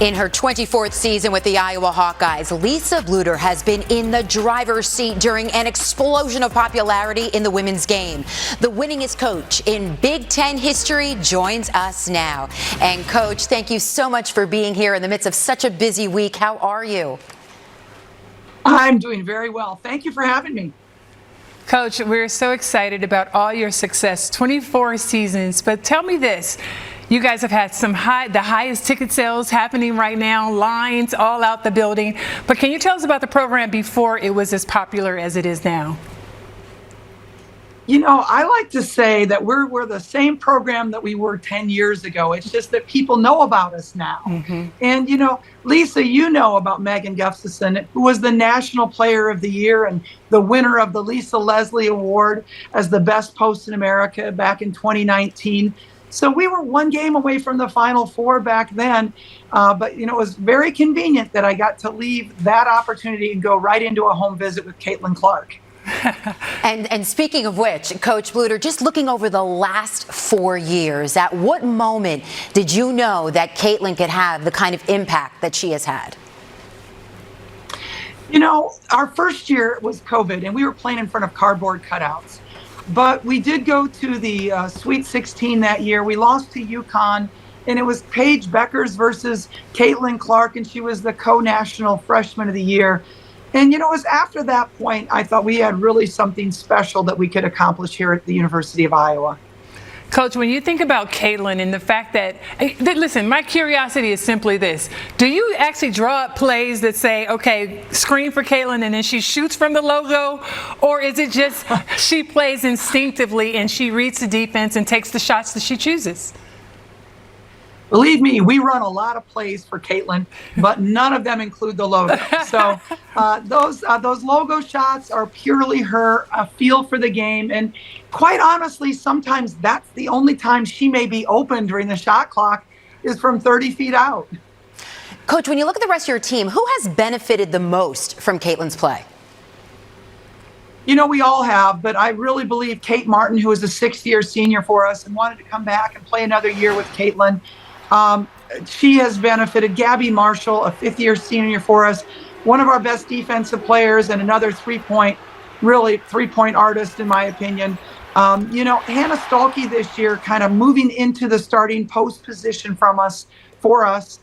In her 24th season with the Iowa Hawkeyes, Lisa Bluder has been in the driver's seat during an explosion of popularity in the women's game. The winningest coach in Big Ten history joins us now. And Coach, thank you so much for being here in the midst of such a busy week. How are you? I'm doing very well. Thank you for having me. Coach, we're so excited about all your success, 24 seasons. But tell me this. You guys have had the highest ticket sales happening right now, lines all out the building. But can you tell us about the program before it was as popular as it is now? You know, I like to say that we're the same program that we were 10 years ago. It's just that people know about us now. Mm-hmm. And, you know, Lisa, you know about Megan Gustafson, who was the National Player of the Year and the winner of the Lisa Leslie Award as the best post in America back in 2019. So we were one game away from the Final Four back then. But, you know, it was very convenient that I got to leave that opportunity and go right into a home visit with Caitlin Clark. And speaking of which, Coach Bluder, just looking over the last 4 years, at what moment did you know that Caitlin could have the kind of impact that she has had? You know, our first year was COVID, and we were playing in front of cardboard cutouts. But we did go to the Sweet 16 that year. We lost to UConn, and it was Paige Beckers versus Caitlin Clark, and she was the co-national freshman of the year. And, you know, it was after that point I thought we had really something special that we could accomplish here at the University of Iowa. Coach, when you think about Caitlin and the fact that, listen, my curiosity is simply this. Do you actually draw up plays that say, okay, screen for Caitlin and then she shoots from the logo? Or is it just she plays instinctively and she reads the defense and takes the shots that she chooses? Believe me, we run a lot of plays for Caitlin, but none of them include the logo. So those logo shots are purely her feel for the game. And quite honestly, sometimes that's the only time she may be open during the shot clock is from 30 feet out. Coach, when you look at the rest of your team, who has benefited the most from Caitlin's play? You know, we all have, but I really believe Kate Martin, who is a sixth-year senior for us and wanted to come back and play another year with Caitlin, she has benefited. Gabby Marshall, a fifth-year senior for us, one of our best defensive players and another three-point artist, in my opinion. You know, Hannah Stolke this year kind of moving into the starting post position for us,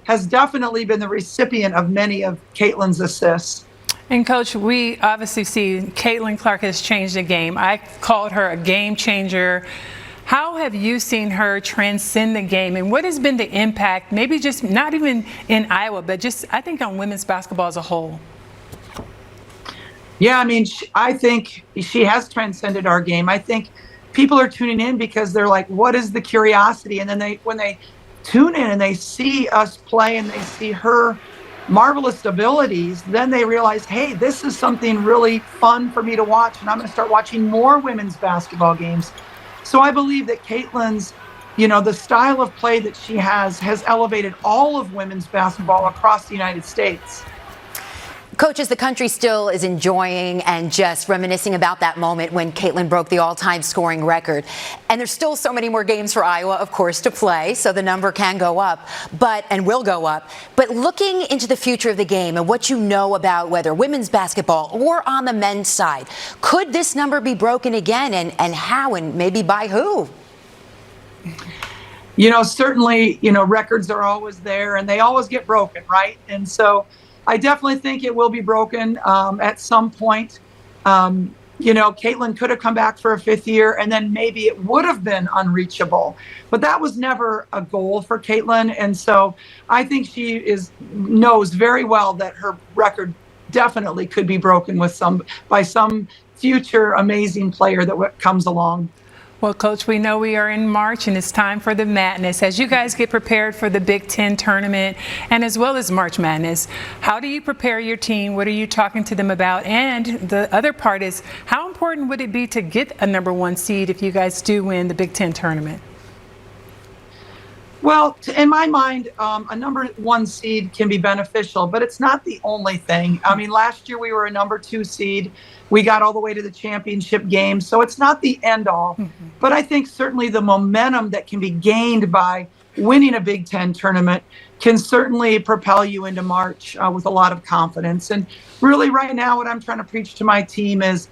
has definitely been the recipient of many of Caitlin's assists. And Coach, we obviously see Caitlin Clark has changed the game. I called her a game changer. How have you seen her transcend the game, and what has been the impact, maybe just not even in Iowa, but just I think on women's basketball as a whole? Yeah, I mean, I think she has transcended our game. I think people are tuning in because they're like, what is the curiosity? And then when they tune in and they see us play and they see her marvelous abilities, then they realize, hey, this is something really fun for me to watch, and I'm going to start watching more women's basketball games. So I believe that Caitlin's, you know, the style of play that she has elevated all of women's basketball across the United States. Coach, as the country still is enjoying and just reminiscing about that moment when Caitlin broke the all-time scoring record, and there's still so many more games for Iowa, of course, to play, so the number can go up, and will go up. But looking into the future of the game and what you know about whether women's basketball or on the men's side, could this number be broken again, and how, and maybe by who? You know, certainly, you know, records are always there and they always get broken, right? And so I definitely think it will be broken at some point. You know, Caitlin could have come back for a fifth year and then maybe it would have been unreachable. But that was never a goal for Caitlin. And so I think she knows very well that her record definitely could be broken by some future amazing player that comes along. Well, Coach, we know we are in March and it's time for the Madness. As you guys get prepared for the Big Ten tournament and as well as March Madness, how do you prepare your team? What are you talking to them about? And the other part is, how important would it be to get a #1 seed if you guys do win the Big Ten tournament? Well, in my mind, a #1 seed can be beneficial, but it's not the only thing. I mean, last year we were a #2 seed. We got all the way to the championship game, so it's not the end all. Mm-hmm. But I think certainly the momentum that can be gained by winning a Big Ten tournament can certainly propel you into March with a lot of confidence. And really right now, what I'm trying to preach to my team is,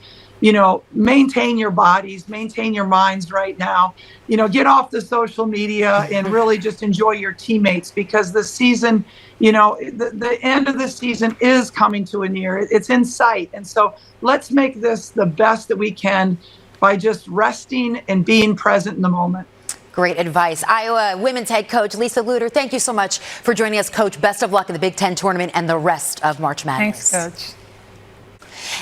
maintain your bodies, maintain your minds right now, get off the social media and really just enjoy your teammates, because the season, the end of the season is coming to a near. It's in sight. And so let's make this the best that we can by just resting and being present in the moment. Great advice. Iowa women's head coach Lisa Bluder, thank you so much for joining us, Coach. Best of luck in the Big Ten tournament and the rest of March Madness. Thanks, Coach.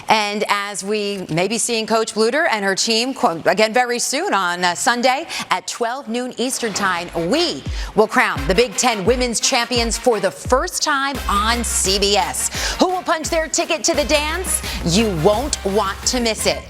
And as we may be seeing Coach Bluder and her team again very soon on Sunday at 12 noon Eastern Time, we will crown the Big Ten women's champions for the first time on CBS. Who will punch their ticket to the dance? You won't want to miss it.